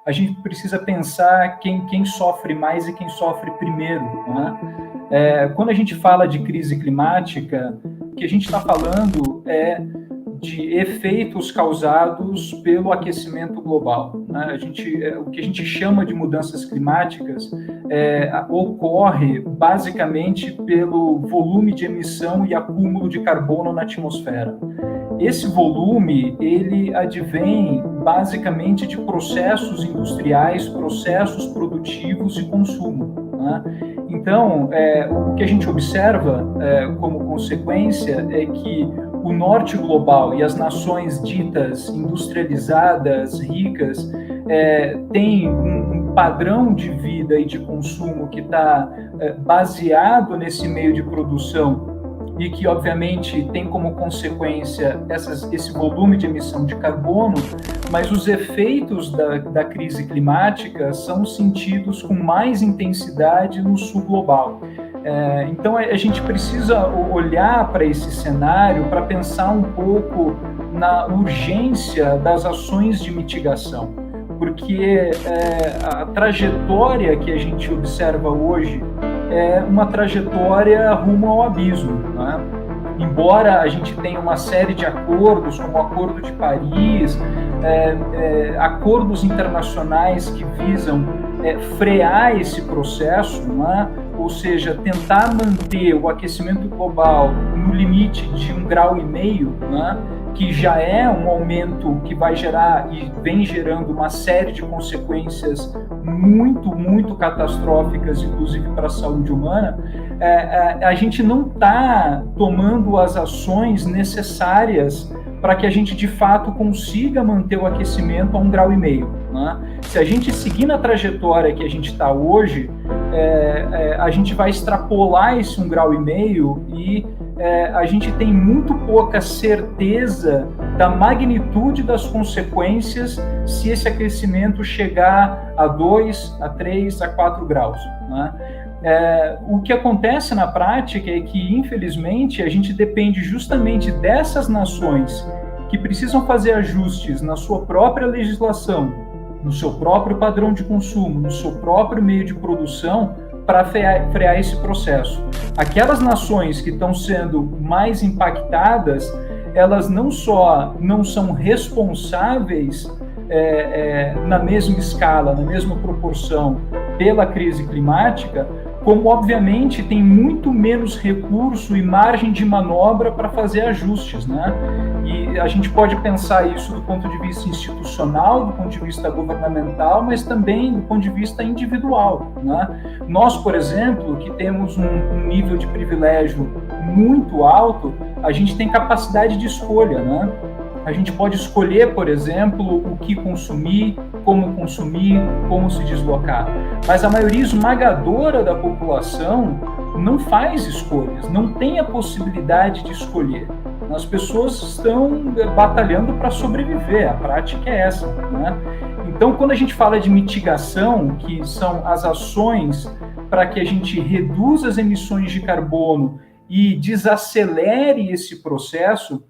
a gente precisa pensar quem sofre mais e quem sofre primeiro, né? Quando a gente fala de crise climática, o que a gente está falando é de efeitos causados pelo aquecimento global, né? O que a gente chama de mudanças climáticas ocorre basicamente pelo volume de emissão e acúmulo de carbono na atmosfera. Esse volume, ele advém basicamente de processos industriais, processos produtivos e consumo, né? Então, o que a gente observa como consequência é que o norte global e as nações ditas industrializadas, ricas, têm um padrão de vida e de consumo que está baseado nesse meio de produção e que, obviamente, tem como consequência esse volume de emissão de carbono, mas os efeitos da crise climática são sentidos com mais intensidade no sul global. Então, a gente precisa olhar para esse cenário para pensar um pouco na urgência das ações de mitigação, porque a trajetória que a gente observa hoje é uma trajetória rumo ao abismo, né? Embora a gente tenha uma série de acordos, como o Acordo de Paris, acordos internacionais que visam frear esse processo, né? Ou seja, tentar manter o aquecimento global no limite de 1,5 grau, né? Que já é um aumento que vai gerar e vem gerando uma série de consequências muito, muito catastróficas, inclusive para a saúde humana, a gente não está tomando as ações necessárias para que a gente, de fato, consiga manter o aquecimento a 1,5 grau, né? Se a gente seguir na trajetória que a gente está hoje, a gente vai extrapolar esse 1,5 grau e a gente tem muito pouca certeza da magnitude das consequências se esse aquecimento chegar a 2, a 3, a 4 graus, né? O que acontece na prática é que, infelizmente, a gente depende justamente dessas nações que precisam fazer ajustes na sua própria legislação, no seu próprio padrão de consumo, no seu próprio meio de produção, para frear esse processo. Aquelas nações que estão sendo mais impactadas, elas não só não são responsáveis na mesma escala, na mesma proporção pela crise climática, como, obviamente, tem muito menos recurso e margem de manobra para fazer ajustes, né? E a gente pode pensar isso do ponto de vista institucional, do ponto de vista governamental, mas também do ponto de vista individual, né? Nós, por exemplo, que temos um nível de privilégio muito alto, a gente tem capacidade de escolha, né? A gente pode escolher, por exemplo, o que consumir, como se deslocar. Mas a maioria esmagadora da população não faz escolhas, não tem a possibilidade de escolher. As pessoas estão batalhando para sobreviver, a prática é essa, né? Então, quando a gente fala de mitigação, que são as ações para que a gente reduza as emissões de carbono e desacelere esse processo,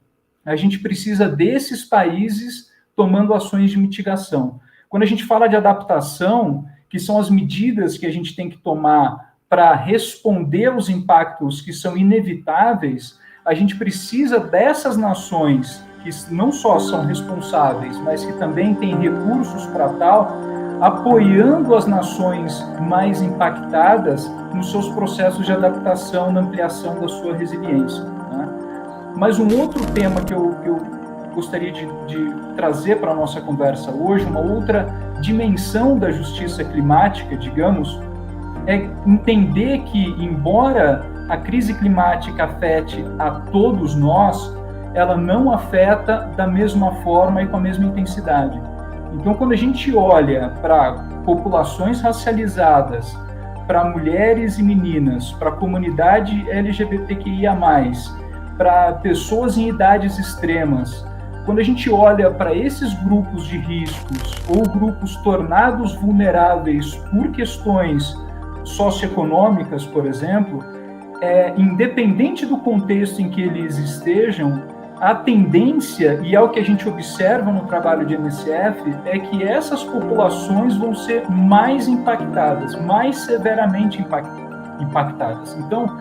a gente precisa desses países tomando ações de mitigação. Quando a gente fala de adaptação, que são as medidas que a gente tem que tomar para responder aos impactos que são inevitáveis, a gente precisa dessas nações que não só são responsáveis, mas que também têm recursos para tal, apoiando as nações mais impactadas nos seus processos de adaptação, na ampliação da sua resiliência, né? Mas um outro tema que eu gostaria de trazer para a nossa conversa hoje, uma outra dimensão da justiça climática, digamos, é entender que, embora a crise climática afete a todos nós, ela não afeta da mesma forma e com a mesma intensidade. Então, quando a gente olha para populações racializadas, para mulheres e meninas, para a comunidade LGBTQIA+, para pessoas em idades extremas, quando a gente olha para esses grupos de riscos ou grupos tornados vulneráveis por questões socioeconômicas, por exemplo, independente do contexto em que eles estejam, a tendência, e é o que a gente observa no trabalho de MSF, é que essas populações vão ser mais impactadas, mais severamente impactadas. Então,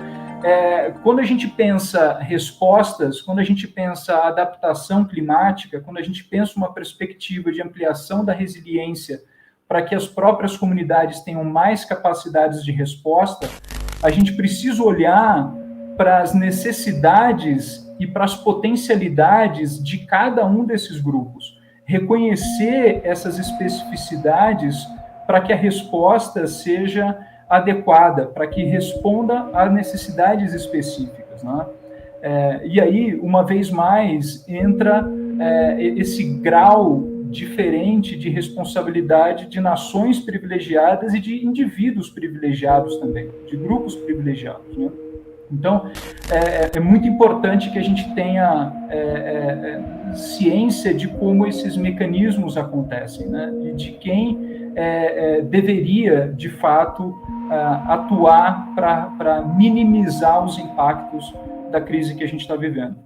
quando a gente pensa respostas, quando a gente pensa adaptação climática, quando a gente pensa uma perspectiva de ampliação da resiliência para que as próprias comunidades tenham mais capacidades de resposta, a gente precisa olhar para as necessidades e para as potencialidades de cada um desses grupos, reconhecer essas especificidades para que a resposta seja adequada, para que responda a necessidades específicas, né? E aí, uma vez mais, entra esse grau diferente de responsabilidade de nações privilegiadas e de indivíduos privilegiados também, de grupos privilegiados, né? Então, é muito importante que a gente tenha ciência de como esses mecanismos acontecem, né? E de quem deveria, de fato, atuar para minimizar os impactos da crise que a gente está vivendo.